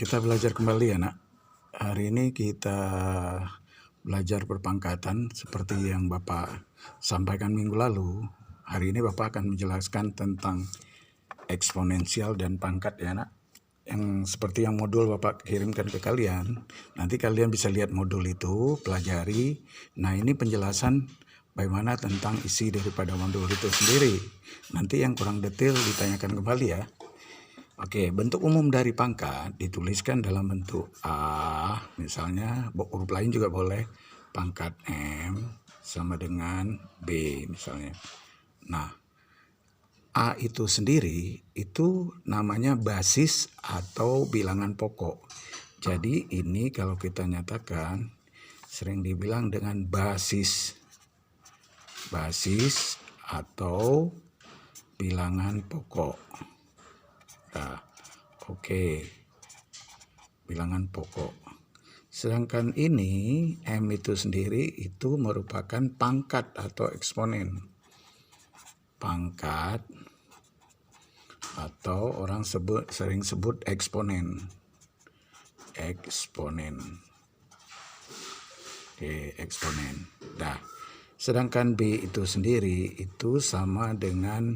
Kita belajar kembali ya nak. Hari ini kita belajar perpangkatan seperti yang Bapak sampaikan minggu lalu. Hari ini Bapak akan menjelaskan tentang eksponensial dan pangkat ya nak. Yang seperti yang modul Bapak kirimkan ke kalian. Nanti kalian bisa lihat modul itu, pelajari. Nah ini penjelasan bagaimana tentang isi daripada modul itu sendiri. Nanti yang kurang detail ditanyakan kembali ya. Oke, bentuk umum dari pangkat dituliskan dalam bentuk A, misalnya huruf lain juga boleh, pangkat M sama dengan B misalnya. Nah, A itu sendiri itu namanya basis atau bilangan pokok. Jadi ini kalau kita nyatakan sering dibilang dengan basis atau bilangan pokok. Nah, oke. Bilangan pokok. Sedangkan ini M itu sendiri itu merupakan pangkat atau eksponen. Pangkat atau orang sering sebut eksponen. Eksponen. Oke, eksponen. Nah, sedangkan B itu sendiri itu sama dengan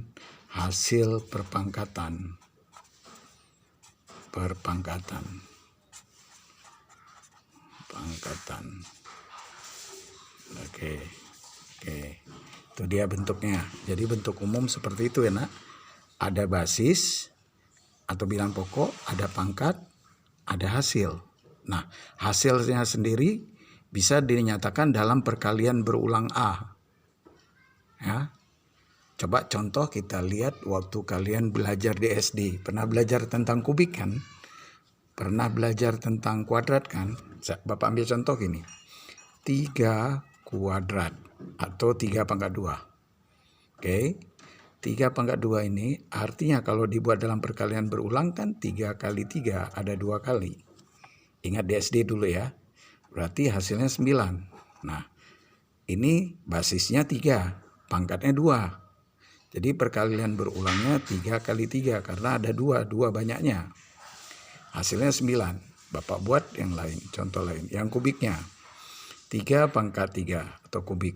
hasil perpangkatan. Pangkatan. Oke. Itu dia bentuknya. Jadi bentuk umum seperti itu ya nak. Ada basis atau bilangan pokok, ada pangkat, ada hasil. Nah, hasilnya sendiri bisa dinyatakan dalam perkalian berulang A. Ya. Coba contoh kita lihat waktu kalian belajar di SD. Pernah belajar tentang kubik kan? Pernah belajar tentang kuadrat kan? Bapak ambil contoh gini. 3 kuadrat atau 3 pangkat 2. Oke. 3 pangkat 2 ini artinya kalau dibuat dalam perkalian berulang kan 3 kali 3 ada 2 kali. Ingat di SD dulu ya. Berarti hasilnya 9. Nah, ini basisnya 3, pangkatnya 2. Jadi perkalian berulangnya 3 kali 3 karena ada 2 banyaknya. Hasilnya 9. Bapak buat yang lain, contoh lain. Yang kubiknya 3 pangkat 3 atau kubik.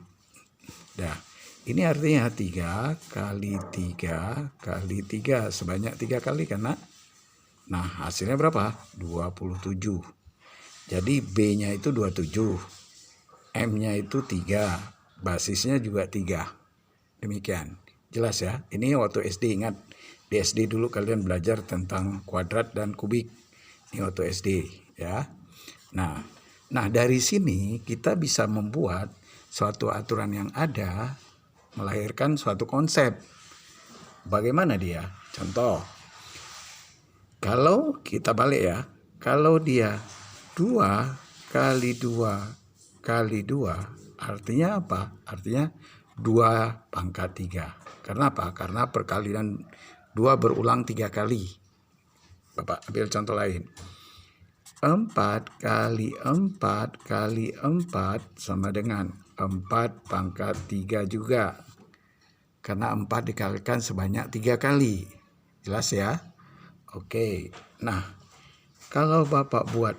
Nah, ini artinya 3 kali 3 kali 3 sebanyak 3 kali karena. Nah, hasilnya berapa? 27. Jadi B-nya itu 27. M-nya itu 3. Basisnya juga 3. Demikian. Jelas ya, ini waktu SD, ingat di SD dulu kalian belajar tentang kuadrat dan kubik. Ini waktu SD ya. Nah dari sini kita bisa membuat suatu aturan yang ada melahirkan suatu konsep. Bagaimana dia? Contoh, kalau kita balik ya, kalau dia 2 kali 2 kali 2 artinya apa? Artinya 2 pangkat 3. Karena apa? Karena perkalian 2 berulang 3 kali. Bapak ambil contoh lain. 4 kali 4 kali 4 sama dengan 4 pangkat 3 juga. Karena 4 dikalikan sebanyak 3 kali. Jelas ya? Oke. Nah, kalau Bapak buat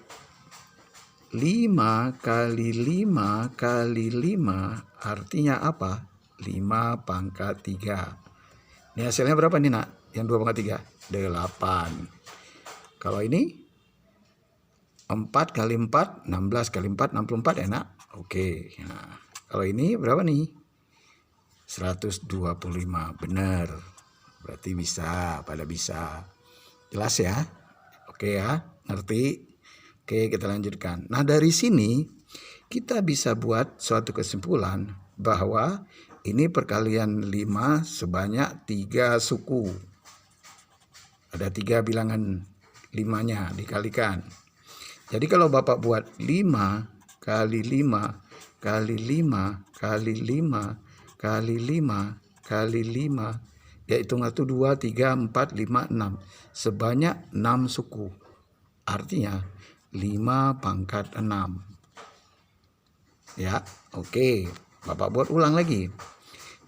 5 kali 5 kali 5 artinya apa? 5 pangkat 3. Ini hasilnya berapa nih nak? Yang 2 pangkat 3? 8. Kalau ini 4 kali 4, 16 kali 4, 64 ya nak? Oke. Nah, kalau ini berapa nih? 125. Benar. Berarti bisa, pada bisa. Jelas ya? Oke ya, ngerti? Oke, kita lanjutkan. Nah, dari sini kita bisa buat suatu kesimpulan bahwa ini perkalian 5 sebanyak 3 suku. Ada 3 bilangan 5-nya dikalikan. Jadi kalau Bapak buat 5 kali 5 kali 5 kali 5 kali 5 kali 5, ya hitung itu 2, 3, 4, 5, 6. Sebanyak 6 suku. Artinya 5 pangkat 6. Ya, oke. Bapak buat ulang lagi.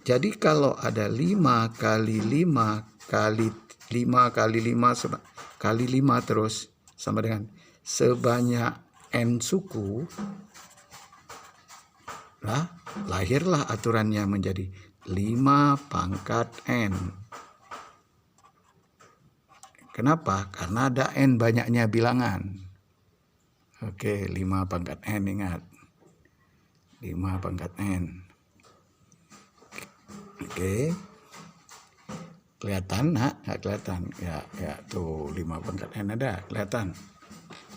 Jadi kalau ada 5 kali 5 kali 5 kali 5 kali 5 terus sama dengan sebanyak N suku, lahirlah aturannya menjadi 5 pangkat N. Kenapa? Karena ada N banyaknya bilangan. Oke, 5 pangkat N, ingat. 5 pangkat N. Oke. Kelihatan, nak? Nggak kelihatan? Ya, tuh 5 pangkat N ada, kelihatan.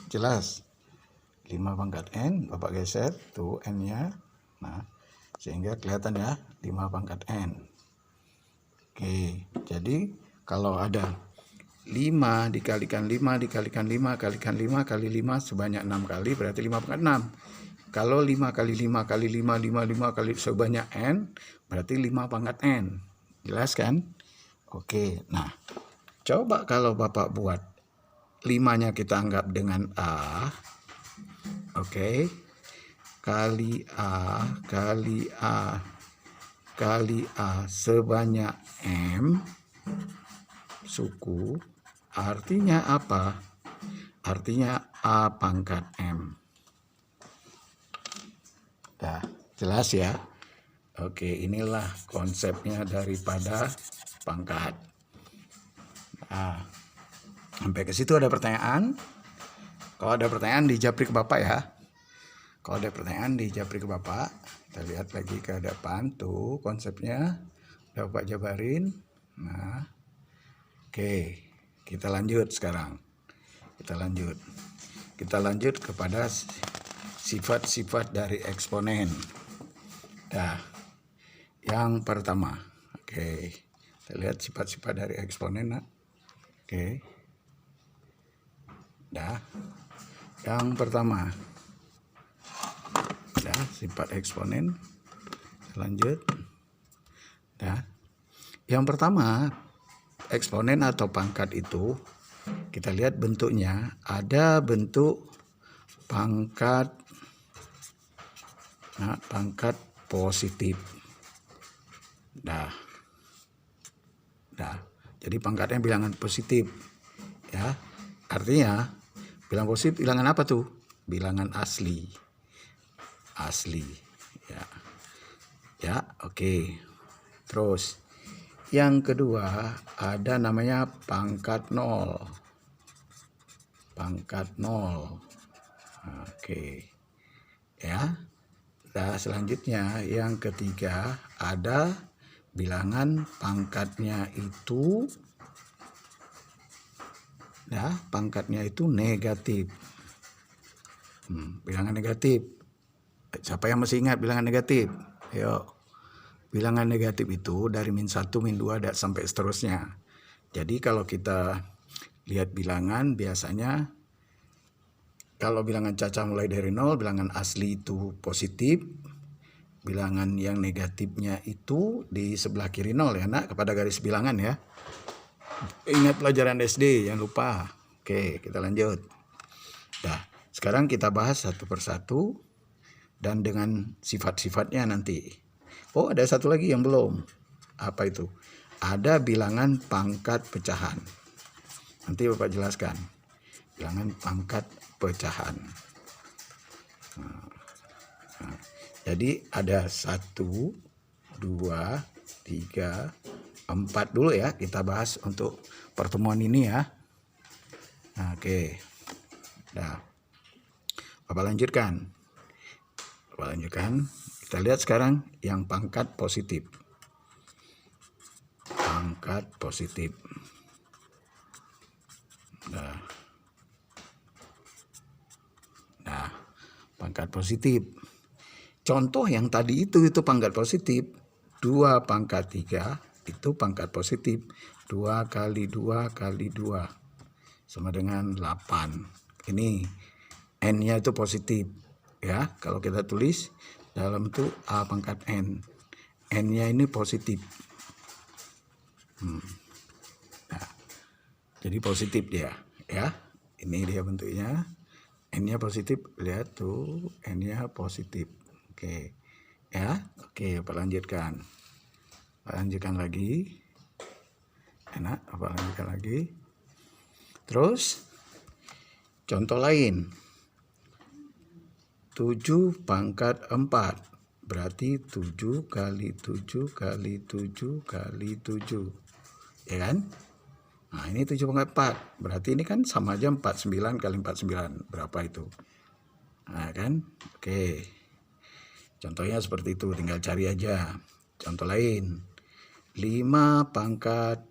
Jelas. 5 pangkat N, Bapak geser, tuh N-nya. Nah, sehingga kelihatan ya, 5 pangkat N. Oke, jadi kalau ada 5 dikalikan 5 dikalikan 5 kalikan 5 kali 5 sebanyak 6 kali, berarti 5 pangkat 6. Kalau 5 kali 5 kali 5, 5 kali sebanyak N, berarti 5 pangkat N. Jelas kan? Oke, nah coba kalau Bapak buat 5-nya kita anggap dengan A. Oke, kali A kali A kali A sebanyak M suku, artinya apa? Artinya A pangkat M. Nah, jelas ya? Oke, inilah konsepnya daripada pangkat. Nah, sampai ke situ ada pertanyaan? Kalau ada pertanyaan dijapri ke Bapak ya. Kalau ada pertanyaan dijapri ke Bapak. Kita lihat lagi ke depan tuh konsepnya. Udah Bapak jabarin. Nah, oke, kita lanjut sekarang. Kita lanjut kepada sifat-sifat dari eksponen. Nah, yang pertama, oke, kita lihat sifat-sifat dari eksponen. Nah. Oke, dah. Yang pertama, dah sifat eksponen. Lanjut, dah. Yang pertama, eksponen atau pangkat itu kita lihat bentuknya. Ada bentuk pangkat, pangkat positif. Dah. Jadi pangkatnya bilangan positif, ya. Artinya bilangan positif bilangan apa tuh? Bilangan asli, ya. Oke. Terus yang kedua ada namanya pangkat 0. Oke, ya. Nah, selanjutnya yang ketiga ada bilangan pangkatnya itu, pangkatnya itu negatif. Bilangan negatif. Siapa yang masih ingat bilangan negatif? Ayo. Bilangan negatif itu dari -1, -2 dan sampai seterusnya. Jadi kalau kita lihat bilangan biasanya kalau bilangan cacah mulai dari 0, bilangan asli itu positif. Bilangan yang negatifnya itu di sebelah kiri 0 ya, nak, kepada garis bilangan ya. Ingat pelajaran SD, jangan lupa. Oke, kita lanjut. Nah, sekarang kita bahas satu persatu dan dengan sifat-sifatnya nanti. Oh, ada satu lagi yang belum. Apa itu? Ada bilangan pangkat pecahan. Nanti Bapak jelaskan. Bilangan pangkat pecahan. Jadi ada 1, 2, 3, 4 dulu ya. Kita bahas untuk pertemuan ini ya. Oke. Nah, Bapak lanjutkan. Kita lihat sekarang yang pangkat positif. Pangkat positif. Nah, pangkat positif. Contoh yang tadi itu pangkat positif. 2 pangkat 3 itu pangkat positif. 2 kali 2 kali 2 sama dengan 8. Ini N-nya itu positif. Ya, kalau kita tulis dalam itu A pangkat N. N-nya ini positif. Nah, jadi positif dia. Ya, ini dia bentuknya. N-nya positif. Lihat tuh, N-nya positif. Oke, ya, oke, Bapak lanjutkan. Lagi. Enak, Bapak lanjutkan lagi. Terus Contoh lain, 7 pangkat 4 berarti 7 kali 7 kali 7 kali 7, ya kan? Nah ini 7 pangkat 4 berarti ini kan sama aja 49 kali 49, berapa itu? Nah kan, oke, contohnya seperti itu, tinggal cari aja. Contoh lain, 5 pangkat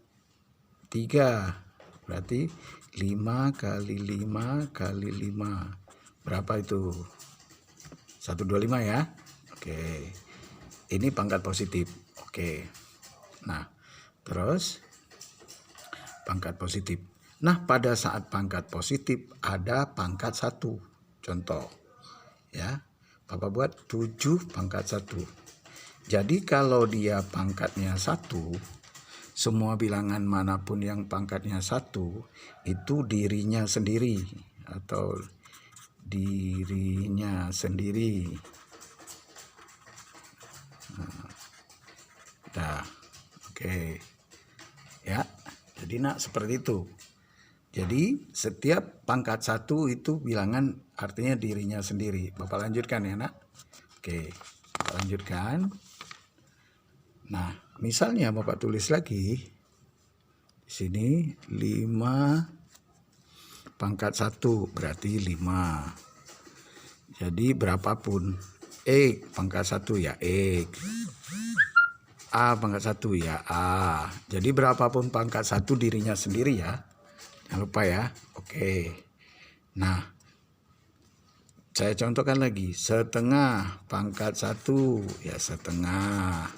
3 berarti 5 kali 5 kali 5, berapa itu? 125 ya. Oke, ini pangkat positif. Oke, nah terus pangkat positif. Nah pada saat pangkat positif ada pangkat 1. Contoh ya, Bapak buat 7 pangkat 1. Jadi kalau dia pangkatnya 1, semua bilangan manapun yang pangkatnya 1 itu dirinya sendiri atau dirinya sendiri. Nah, oke. Ya, jadi nak seperti itu. Jadi setiap pangkat 1 itu bilangan artinya dirinya sendiri. Bapak lanjutkan ya nak. Oke, Bapak lanjutkan. Nah, misalnya Bapak tulis lagi di sini 5 pangkat 1 berarti 5. Jadi berapapun pangkat 1 ya A pangkat 1 ya A. Jadi berapapun pangkat 1 dirinya sendiri ya. Jangan lupa ya. Oke. Nah, saya contohkan lagi. Setengah pangkat 1 ya setengah.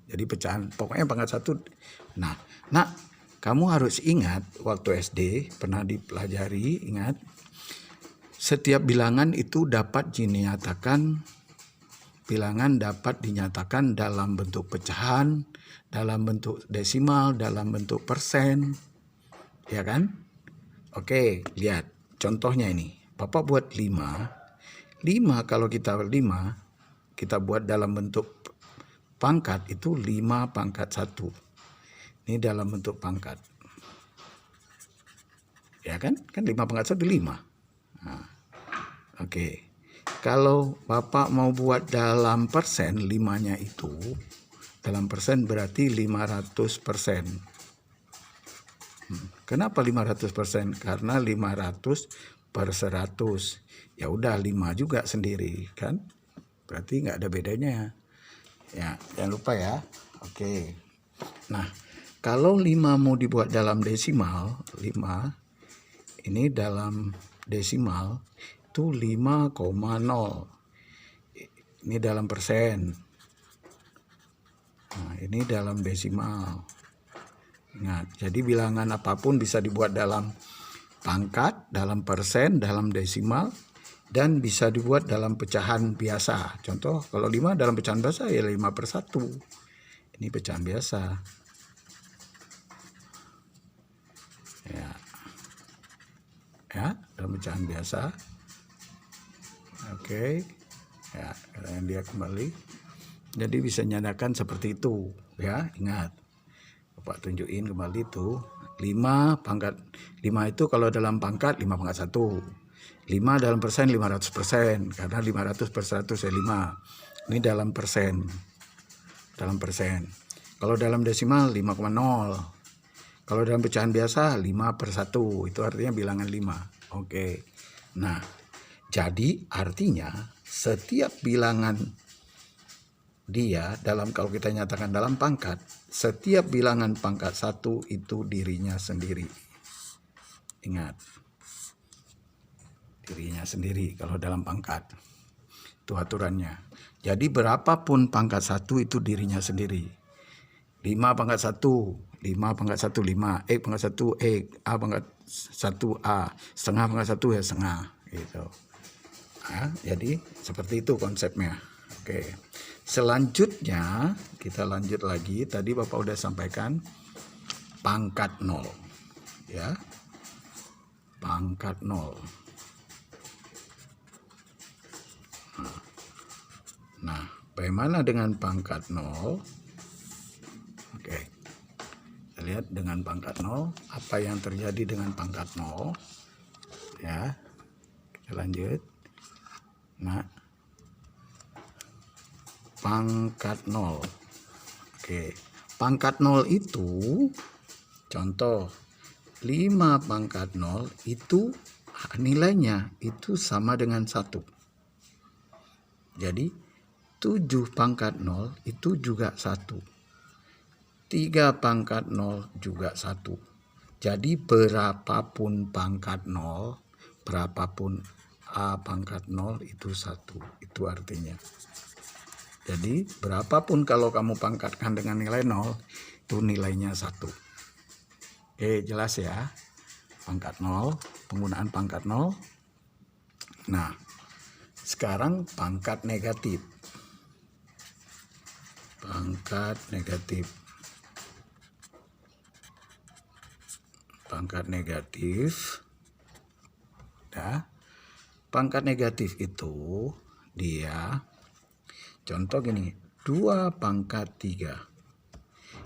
Jadi pecahan pokoknya pangkat 1. Nah, kamu harus ingat waktu SD pernah dipelajari, ingat. Setiap bilangan itu dapat dinyatakan dalam bentuk pecahan, dalam bentuk desimal, dalam bentuk persen. Ya kan? Oke, lihat contohnya ini. Bapak buat 5. 5 kalau kita buat dalam bentuk pangkat itu 5 pangkat 1. Ini dalam bentuk pangkat. Ya kan? Kan 5 pangkat 1 5. Nah, oke. Kalau Bapak mau buat dalam persen, 5-nya itu dalam persen berarti 500%. Kenapa 500%? Karena 500 per 100. Ya udah 5 juga sendiri kan? Berarti nggak ada bedanya. Ya, jangan lupa ya. Oke. Nah, kalau 5 mau dibuat dalam desimal, 5 ini dalam desimal itu 5,0. Ini dalam persen. Nah, ini dalam desimal. Ingat, jadi bilangan apapun bisa dibuat dalam pangkat, dalam persen, dalam desimal, dan bisa dibuat dalam pecahan biasa. Contoh, kalau 5 dalam pecahan biasa ya 5/1. Ini pecahan biasa. Ya, dalam pecahan biasa. Oke. Ya, yang dia kembali. Jadi bisa nyatakan seperti itu, ya. Ingat. Bapak tunjukin kembali tuh. 5 pangkat 5 itu kalau dalam pangkat 5 pangkat 1. 5 dalam persen 500%, karena 500 per 100 ya 5. Ini dalam persen. Dalam persen. Kalau dalam desimal 5,0. Kalau dalam pecahan biasa 5/1. Itu artinya bilangan 5. Oke. Nah, jadi artinya setiap bilangan dia kalau kita nyatakan dalam pangkat, setiap bilangan pangkat 1 itu dirinya sendiri. Ingat. Dirinya sendiri kalau dalam pangkat. Itu aturannya. Jadi berapapun pangkat 1 itu dirinya sendiri. 5 pangkat 1, 5 pangkat 1, 5. Pangkat 1, A pangkat 1, A. Setengah pangkat 1 ya setengah. Gitu. Nah, jadi seperti itu konsepnya. Oke. Selanjutnya kita lanjut lagi. Tadi Bapak udah sampaikan pangkat 0. Ya. Pangkat 0. Nah, bagaimana dengan pangkat 0? Oke. Kita lihat dengan pangkat 0, apa yang terjadi dengan pangkat 0. Ya. lanjut. Nah, pangkat 0. Oke, pangkat 0 itu contoh 5 pangkat 0 itu nilainya itu sama dengan 1. Jadi 7 pangkat 0 itu juga 1. 3 pangkat 0 juga 1. Jadi berapapun pangkat 0, berapapun A pangkat 0 itu 1. Itu artinya. Jadi berapapun kalau kamu pangkatkan dengan nilai 0, itu nilainya 1. Oke, jelas ya. Pangkat 0, penggunaan pangkat 0. Nah, sekarang pangkat negatif. Pangkat negatif. Pangkat negatif. Nah, pangkat negatif itu dia contoh gini, 2 pangkat 3.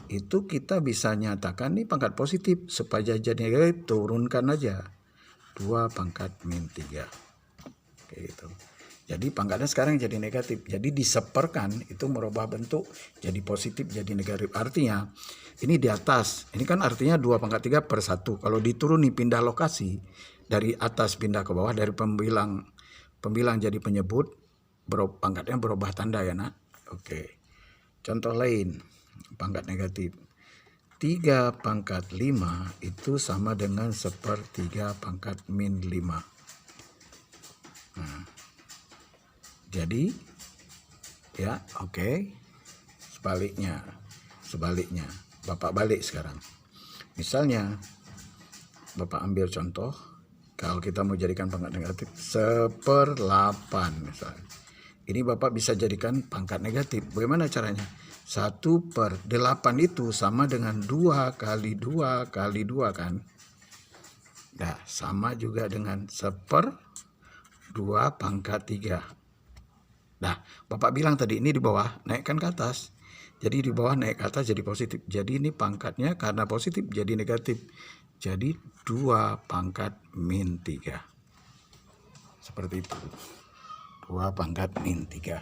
Itu kita bisa nyatakan nih pangkat positif, supaya jadi negatif turunkan aja 2 pangkat min 3. Kayak gitu. Jadi pangkatnya sekarang jadi negatif. Jadi diseperkan itu merubah bentuk jadi positif jadi negatif. Artinya ini di atas. Ini kan artinya 2 pangkat 3 per 1. Kalau dituruni pindah lokasi dari atas pindah ke bawah, dari pembilang jadi penyebut, pangkatnya berubah tanda ya nak. Oke. Contoh lain pangkat negatif. 3 pangkat 5 itu sama dengan 1/3 pangkat min 5. Nah, jadi ya oke. Sebaliknya Bapak balik sekarang. Misalnya Bapak ambil contoh, kalau kita mau jadikan pangkat negatif 1/8 misalnya. Ini Bapak bisa jadikan pangkat negatif. Bagaimana caranya? 1/8 itu sama dengan 2 kali 2 kali 2 kan. Nah, sama juga dengan 1/2 pangkat 3. Nah, Bapak bilang tadi ini di bawah, naikkan ke atas. Jadi di bawah naik ke atas jadi positif. Jadi ini pangkatnya karena positif jadi negatif. Jadi 2 pangkat min 3. Seperti itu. 2 pangkat min 3.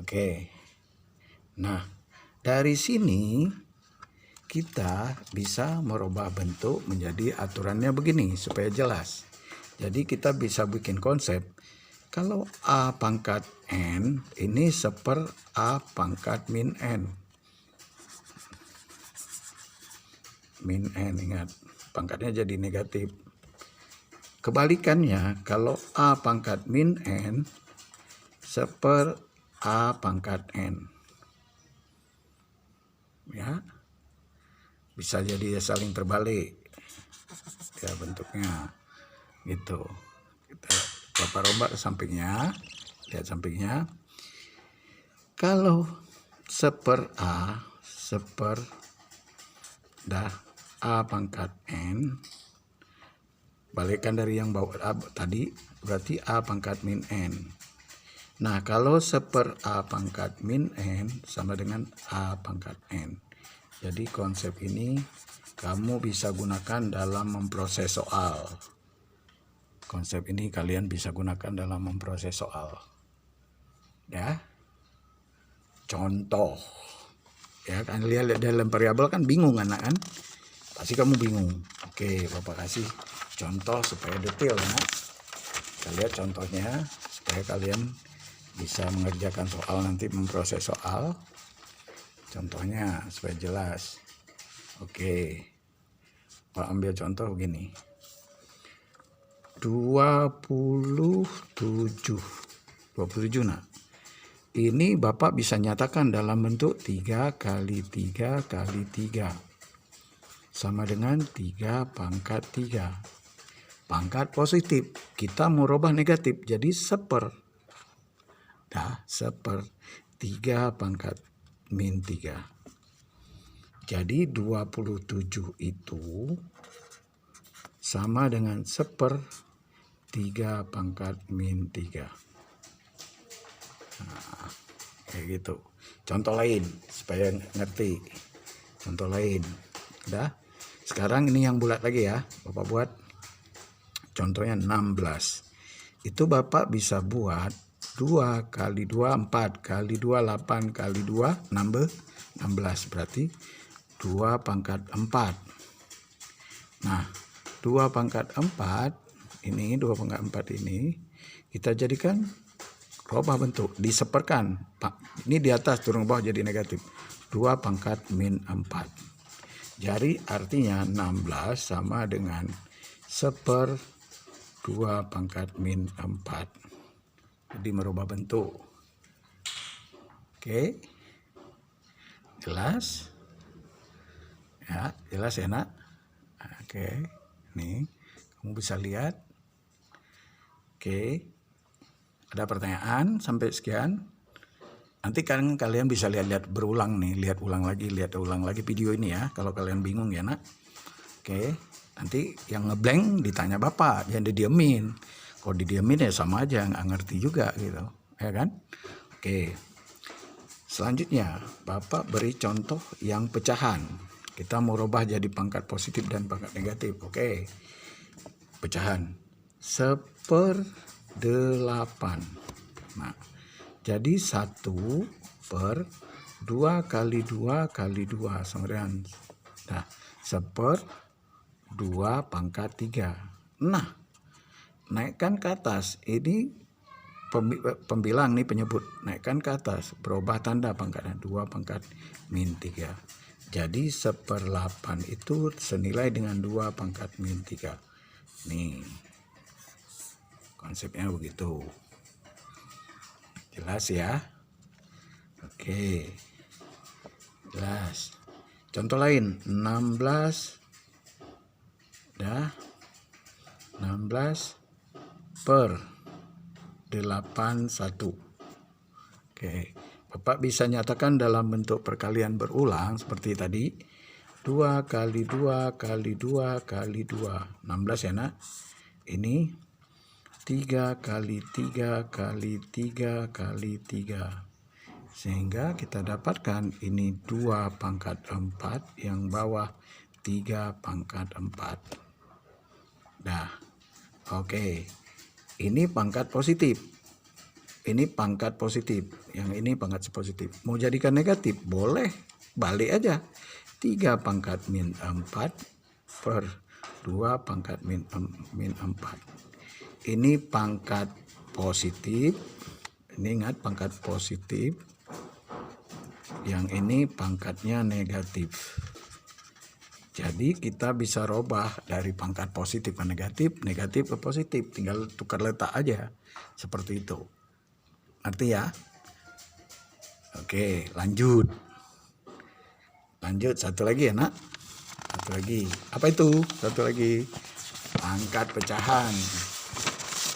Oke. Nah, dari sini kita bisa merubah bentuk menjadi aturannya begini supaya jelas. Jadi kita bisa bikin konsep. Kalau A pangkat N ini 1/A pangkat min N. Min N, ingat. Pangkatnya jadi negatif. Kebalikannya, kalau A pangkat min N 1/A pangkat N. Ya. Bisa jadi saling terbalik. Ya bentuknya. Gitu. Kita Bapak rombak ke sampingnya, lihat sampingnya. Kalau 1/A, A pangkat N, balikkan dari yang bawah tadi, berarti A pangkat min N. Nah, kalau 1/A pangkat min N sama dengan A pangkat N. Jadi konsep ini kamu bisa gunakan dalam memproses soal. Konsep ini kalian bisa gunakan dalam memproses soal. Ya. Contoh. Ya, kan lihat dalam variabel kan bingung anak kan? Pasti kamu bingung. Oke, Bapak kasih contoh supaya detail ya. Kita lihat contohnya supaya kalian bisa mengerjakan soal nanti memproses soal. Contohnya supaya jelas. Oke. Pak ambil contoh begini. 27 nah. Ini Bapak bisa nyatakan dalam bentuk 3 kali 3 kali 3 sama dengan 3 pangkat 3. Pangkat positif, kita mau rubah negatif jadi 1/3 pangkat min 3. Jadi 27 itu sama dengan 1/3 pangkat min 3. Nah, kayak gitu. Contoh lain supaya ngerti. Contoh lain. Udah. Sekarang ini yang bulat lagi ya. Bapak buat contohnya 16. itu Bapak bisa buat 2 kali 2 4 kali 2 8 kali 2 nambah 16, berarti 2 pangkat 4. Nah 2 pangkat 4 ini, 2 pangkat 4 ini kita jadikan rubah bentuk, diseperkan. Ini di atas turun bawah jadi negatif. 2 pangkat min 4. Jadi artinya 16 sama dengan 1/2 pangkat min 4. Jadi merubah bentuk. Oke. Jelas? Ya, jelas ya nak? Oke. Nih, kamu bisa lihat. Oke. Ada pertanyaan sampai sekian? Nanti kan kalian bisa lihat-lihat berulang nih, lihat ulang lagi video ini ya. Kalau kalian bingung ya nak. Oke, nanti yang ngeblank ditanya Bapak, jangan didiemin. Kalau didiemin ya sama aja, nggak ngerti juga gitu, ya kan? Oke, selanjutnya Bapak beri contoh yang pecahan. Kita mau rubah jadi pangkat positif dan pangkat negatif. Oke, pecahan 1/8. Nah, jadi 1/2 kali 2 kali 2 sama dengan, nah, 1/2 pangkat 3. Nah, naikkan ke atas, ini pembilang nih penyebut, naikkan ke atas, berubah tanda pangkatnya 2 pangkat min 3. Jadi 1/8 itu senilai dengan 2 pangkat min 3. Nih, konsepnya begitu. Jelas ya? Oke. Jelas. Contoh lain, 16/81. Oke. Bapak bisa nyatakan dalam bentuk perkalian berulang seperti tadi. 2 kali 2 kali 2 kali 2. 16 ya nak? Ini 3 kali 3 kali 3 kali 3. Sehingga kita dapatkan ini 2 pangkat 4, yang bawah 3 pangkat 4. Dah, oke. Ini pangkat positif. Ini pangkat positif. Yang ini pangkat positif. Mau jadikan negatif? Boleh. Balik aja. 3 pangkat min 4 per 2 pangkat min 4. Ini pangkat positif. Ini ingat pangkat positif. Yang ini pangkatnya negatif. Jadi kita bisa robah dari pangkat positif ke negatif, negatif ke positif. Tinggal tukar letak aja. Seperti itu. Ngerti ya? Oke, lanjut. Lanjut, satu lagi ya nak. Satu lagi. Apa itu? Satu lagi. Pangkat pecahan.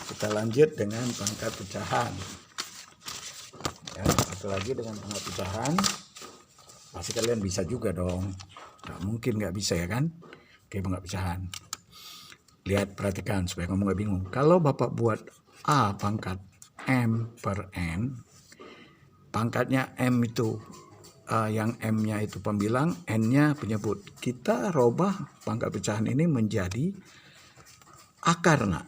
Kita lanjut dengan pangkat pecahan. Ya, satu lagi dengan pangkat pecahan. Pasti kalian bisa juga dong. Nggak mungkin nggak bisa ya kan? Oke, pangkat pecahan. Lihat, perhatikan supaya kamu nggak bingung. Kalau Bapak buat A pangkat M per N, pangkatnya M itu yang M-nya itu pembilang, N-nya penyebut. Kita robah pangkat pecahan ini menjadi akar nak.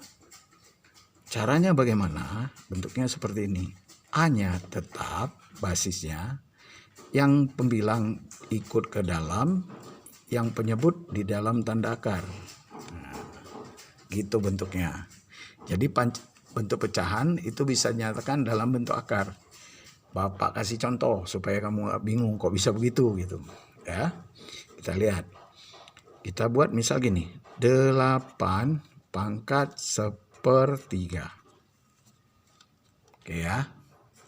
Caranya bagaimana? Bentuknya seperti ini. A-nya tetap basisnya, yang pembilang ikut ke dalam, yang penyebut di dalam tanda akar. Nah, gitu bentuknya. Jadi bentuk pecahan itu bisa dinyatakan dalam bentuk akar. Bapak kasih contoh supaya kamu gak bingung kok bisa begitu gitu. Ya, kita lihat. Kita buat misal gini, 8 pangkat 1/3. Oke ya,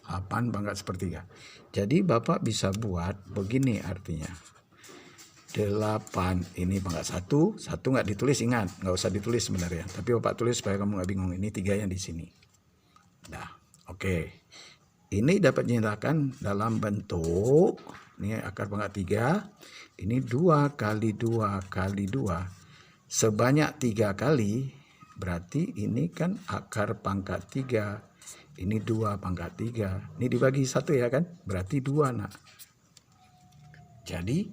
8 pangkat 1/3. Jadi Bapak bisa buat begini artinya. 8 ini pangkat 1 nggak ditulis, ingat, nggak usah ditulis sebenarnya. Tapi Bapak tulis supaya kamu nggak bingung, ini 3-nya di sini. Nah, oke. Ini dapat dinyatakan dalam bentuk, ini akar pangkat 3, ini 2 kali 2 kali 2, sebanyak 3 kali, berarti ini kan akar pangkat 3, ini 2 pangkat 3, ini dibagi 1 ya kan, berarti 2 nak. Jadi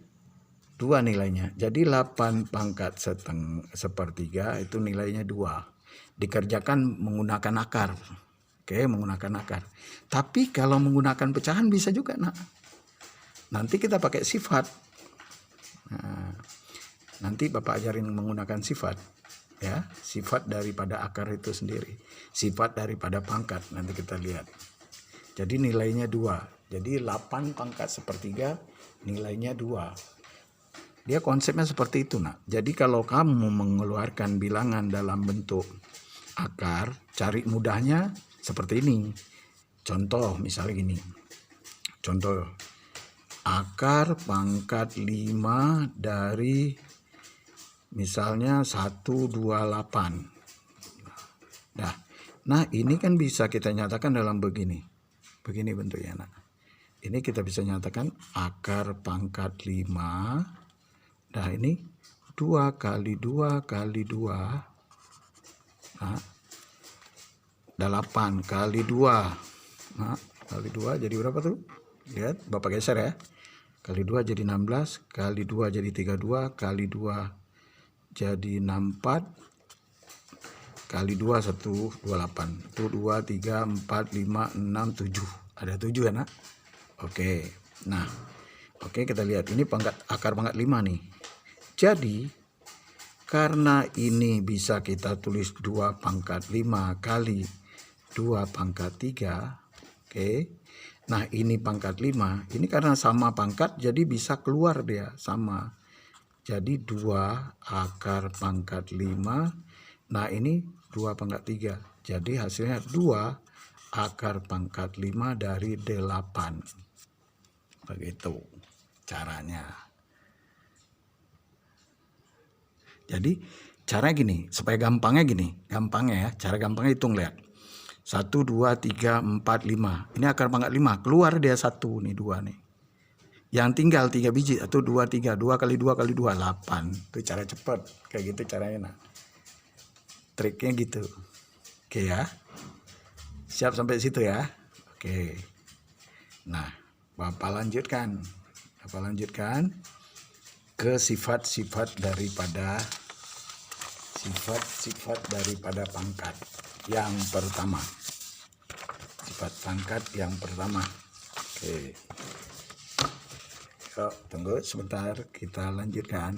2 nilainya, jadi 8 pangkat 1/3 itu nilainya 2. dikerjakan menggunakan akar. Oke, menggunakan akar. Tapi kalau menggunakan pecahan bisa juga, nak. Nanti kita pakai sifat. Nah, nanti Bapak ajarin menggunakan sifat, ya, sifat daripada akar itu sendiri, sifat daripada pangkat. Nanti kita lihat. Jadi nilainya 2. Jadi 8 pangkat sepertiga nilainya 2. Dia konsepnya seperti itu, nak. Jadi kalau kamu mengeluarkan bilangan dalam bentuk akar, cari mudahnya seperti ini. Contoh misalnya gini. Contoh akar pangkat 5 dari misalnya 128. Nah ini kan bisa kita nyatakan dalam begini bentuknya, nak. Ini kita bisa nyatakan akar pangkat 5. Nah ini 2 kali 2 kali 2. Nah, 8 kali 2. Nah, kali 2 jadi berapa tuh? Lihat, Bapak geser ya. Kali 2 jadi 16, kali 2 jadi 32, kali 2 jadi 64, kali 2 128. Itu 2, 3, 4, 5, 6, 7. Ada 7 ya, nak? Oke. Nah, oke, kita lihat ini akar pangkat 5 nih. Jadi karena ini bisa kita tulis 2 pangkat 5 kali 2 pangkat 3. Oke. Nah ini pangkat 5. Ini karena sama pangkat jadi bisa keluar dia sama. Jadi 2 akar pangkat 5. Nah ini 2 pangkat 3. Jadi hasilnya 2 akar pangkat 5 dari 8. Begitu caranya. Jadi cara gini, supaya gampangnya ya, cara gampangnya hitung, lihat. 1, 2, 3, 4, 5. Ini akar pangkat 5, keluar dia 1 nih, 2 nih. Yang tinggal 3 biji, 1, 2, 3, 2 kali 2 kali 2, 8. Itu cara cepat, kayak gitu caranya, nah. Triknya gitu. Oke ya. Siap sampai situ ya. Oke. Nah, Bapak lanjutkan ke sifat-sifat daripada pangkat yang pertama. Sifat pangkat yang pertama. Oke. Yuk, tunggu sebentar, kita lanjutkan.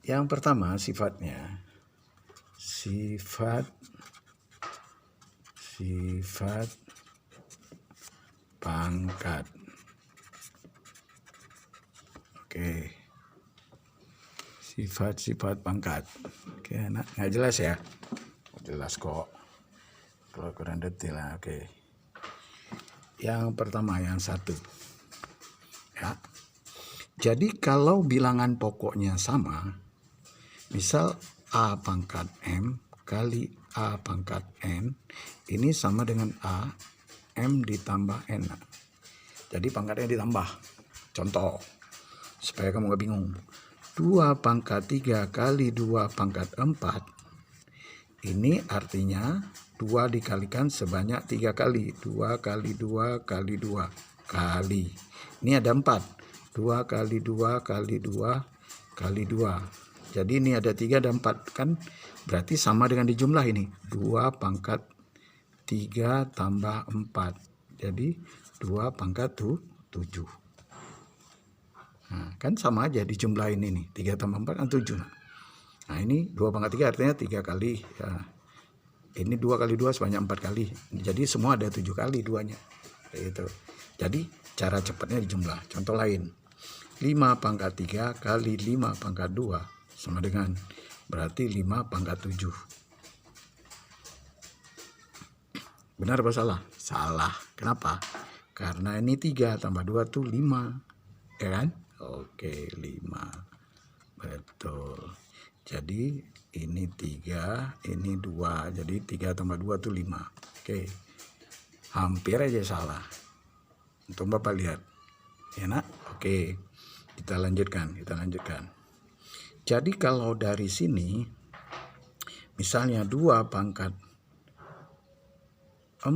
Yang pertama sifatnya sifat pangkat. Oke. Sifat-sifat pangkat. Oke, nggak jelas ya? Jelas kok. Kalau kurang detail lah. Oke. Yang pertama, yang 1. Ya. Jadi kalau bilangan pokoknya sama, misal A pangkat M kali A pangkat N, ini sama dengan A M ditambah N. Jadi pangkatnya ditambah. Contoh, supaya kamu gak bingung. 2 pangkat 3 kali 2 pangkat 4. Ini artinya 2 dikalikan sebanyak 3 kali. 2 kali 2 kali 2 kali. Ini ada 4. 2 kali 2 kali 2 kali 2. Jadi ini ada 3 dan 4. Kan berarti sama dengan dijumlah ini. 2 pangkat 3 tambah 4. Jadi 2 pangkat 7. Nah, kan sama aja dijumlahin ini. 3 tambah 4 kan 7. Nah ini 2 pangkat 3 artinya 3 kali. Ya. Ini 2 kali 2 sebanyak 4 kali. Jadi semua ada 7 kali 2-nya. Gitu. Jadi cara cepatnya dijumlah. Contoh lain. 5 pangkat 3 kali 5 pangkat 2 sama dengan berarti 5 pangkat 7. Benar apa salah? Salah. Kenapa? Karena ini 3 tambah 2 tuh 5. Ya kan? Oke, 5. Betul. Jadi ini 3, ini 2. Jadi 3 tambah 2 tuh 5. Oke. Hampir aja salah. Untuk Bapak lihat. Ya, nak? Oke. Kita lanjutkan. Jadi kalau dari sini misalnya 2 pangkat 4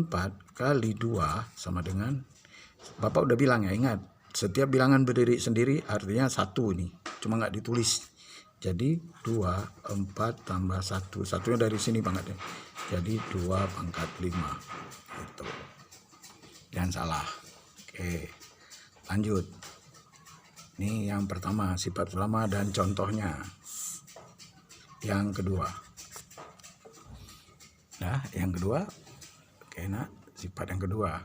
kali 2 sama dengan, Bapak udah bilang ya, ingat. Setiap bilangan berdiri sendiri artinya 1 ini. Cuma nggak ditulis. Jadi 2, 4 tambah 1. Satunya dari sini pangkatnya. Jadi 2 pangkat 5. Gitu. Jangan salah. Oke. Lanjut. Ini yang pertama, sifat pertama dan contohnya. Yang kedua. Nah, yang kedua. Oke, nak. Sifat yang kedua.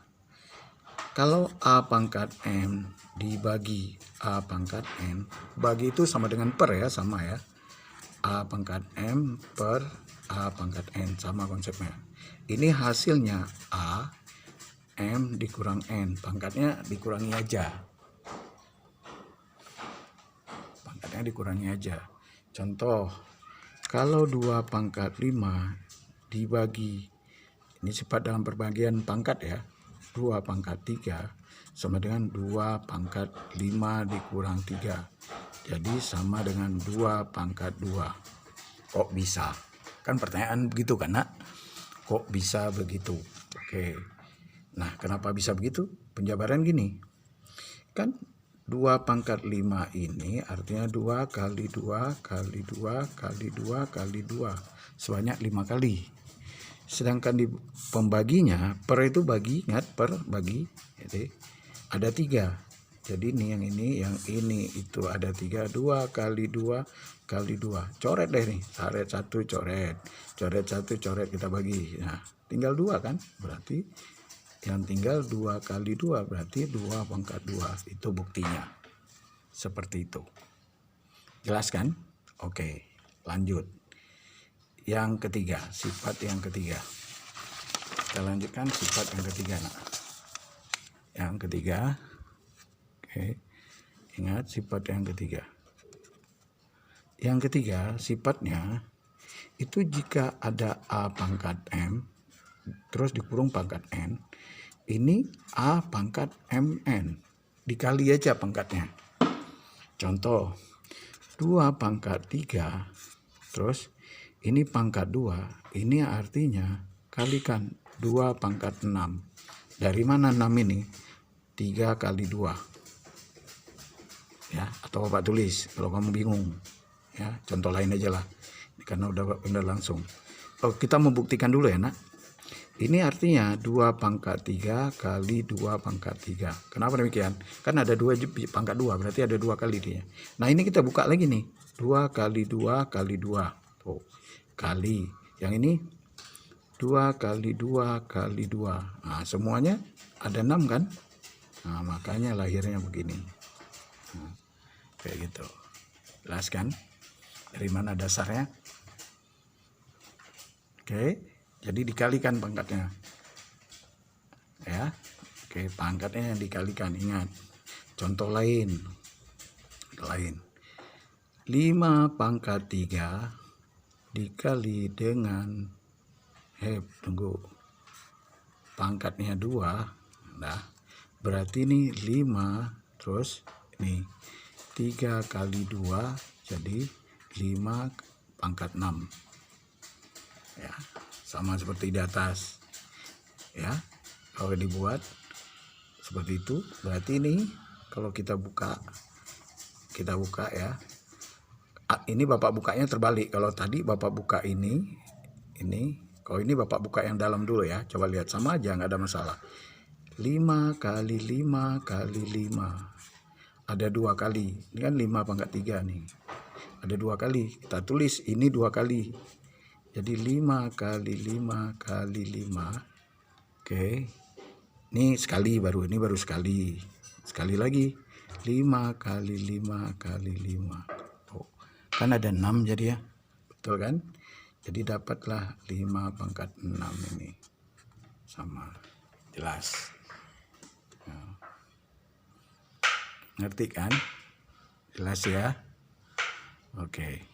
Kalau A pangkat M dibagi A pangkat N, bagi itu sama dengan per ya, sama ya. A pangkat M per A pangkat N, sama konsepnya. Ini hasilnya A, M dikurang N, pangkatnya dikurangi aja. Pangkatnya dikurangi aja. Contoh, kalau 2 pangkat 5 dibagi, ini sifat dalam perbagian pangkat ya, 2 pangkat 3 sama dengan 2 pangkat 5 dikurang 3. Jadi sama dengan 2 pangkat 2. Kok bisa? Kan pertanyaan begitu kan, nak? Kok bisa begitu? Oke. Nah, kenapa bisa begitu? Penjabaran gini. Kan 2 pangkat 5 ini artinya 2 kali 2 kali 2 kali 2 kali 2. Sebanyak 5 kali. Sedangkan di pembaginya, per itu bagi, ingat per bagi. Jadi ada 3. Jadi ini yang ini itu ada 3. 2 kali 2 kali 2. Coret deh nih. Coret 1 coret. Coret 1 coret kita bagi. Nah, tinggal 2 kan? Berarti yang tinggal 2 kali 2 berarti 2 pangkat 2. Itu buktinya. Seperti itu. Jelas kan? Oke, lanjut. Yang ketiga, sifat yang ketiga. Kita lanjutkan sifat yang ketiga, nak. Yang ketiga. Oke. Ingat sifat yang ketiga. Yang ketiga, sifatnya itu jika ada A pangkat M terus dikurung pangkat N, ini A pangkat MN. Dikali aja pangkatnya. Contoh, 2 pangkat 3 terus ini pangkat 2, ini artinya kalikan 2 pangkat 6. Dari mana 6 ini? 3 kali 2. Ya, atau Bapak tulis kalau kamu bingung. Ya, contoh lain aja lah. Karena udah langsung. Oh, kita membuktikan dulu ya, nak. Ini artinya 2 pangkat 3 kali 2 pangkat 3. Kenapa demikian? Kan ada 2 pangkat 2, berarti ada 2 kali dia. Nah, ini kita buka lagi nih. 2 kali 2 kali 2. Tuh, kali. Yang ini 2 kali 2 kali 2. Nah, semuanya ada 6 kan? Nah, makanya lahirnya begini. Nah, kayak gitu. Jelas kan? Dari mana dasarnya? Oke, jadi dikalikan pangkatnya. Ya. Oke, pangkatnya yang dikalikan, ingat. Contoh lain. 5 pangkat 3 dikali dengan tunggu. Pangkatnya 2. Nah, berarti ini 5 terus ini 3 kali 2 jadi 5 pangkat 6. Ya, sama seperti di atas. Ya, kalau dibuat seperti itu, berarti ini kalau kita buka ya. Ini Bapak bukanya terbalik. Kalau tadi Bapak buka ini. Kalau ini Bapak buka yang dalam dulu ya. Coba lihat, sama aja, nggak ada masalah. 5 kali 5 kali 5. Ada 2 kali. Ini kan 5 pangkat 3 nih. Ada 2 kali. Kita tulis ini 2 kali. Jadi 5 kali 5 kali 5. Oke. Ini sekali baru. Ini baru sekali. Sekali lagi. 5 kali 5 kali 5. Tuh. Kan ada 6 jadi ya. Betul kan? Jadi dapatlah 5 pangkat 6 ini. Sama. Jelas. Nah. Ngerti kan? Jelas ya? Oke.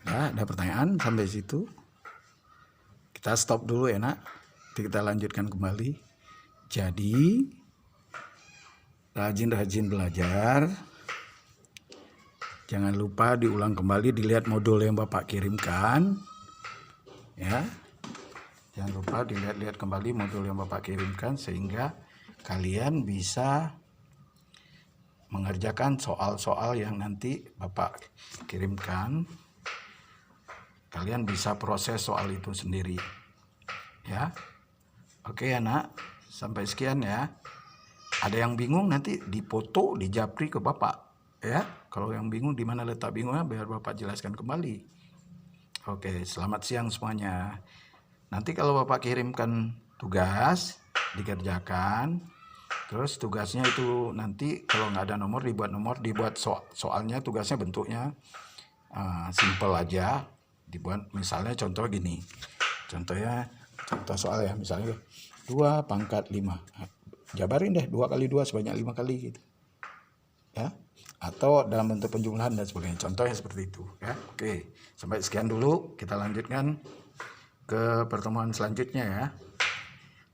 Ya, ada pertanyaan sampai situ? Kita stop dulu ya, nak. Nanti kita lanjutkan kembali. Jadi, rajin-rajin belajar. Jangan lupa diulang kembali, dilihat modul yang Bapak kirimkan. Ya. Jangan lupa dilihat kembali modul yang Bapak kirimkan sehingga kalian bisa mengerjakan soal-soal yang nanti Bapak kirimkan. Kalian bisa proses soal itu sendiri. Ya. Oke ya nak, sampai sekian ya. Ada yang bingung nanti dipoto, dijapri ke Bapak. Ya, kalau yang bingung di mana letak bingungnya biar Bapak jelaskan kembali. Oke, selamat siang semuanya. Nanti kalau Bapak kirimkan tugas, dikerjakan. Terus tugasnya itu nanti kalau nggak ada nomor, dibuat soalnya, tugasnya bentuknya simple aja. Dibuat misalnya contoh gini. Contoh soal ya, misalnya 2 pangkat 5. Jabarin deh 2 kali 2 sebanyak 5 kali gitu. Ya. Atau dalam bentuk penjumlahan dan sebagainya. Contohnya seperti itu ya. Oke, sampai sekian dulu, kita lanjutkan ke pertemuan selanjutnya ya.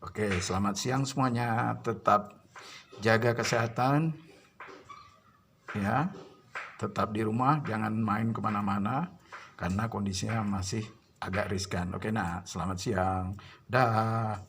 Oke, selamat siang semuanya. Tetap jaga kesehatan ya. Tetap di rumah, jangan main kemana-mana karena kondisinya masih agak riskan. Oke, nah, selamat siang. Dah.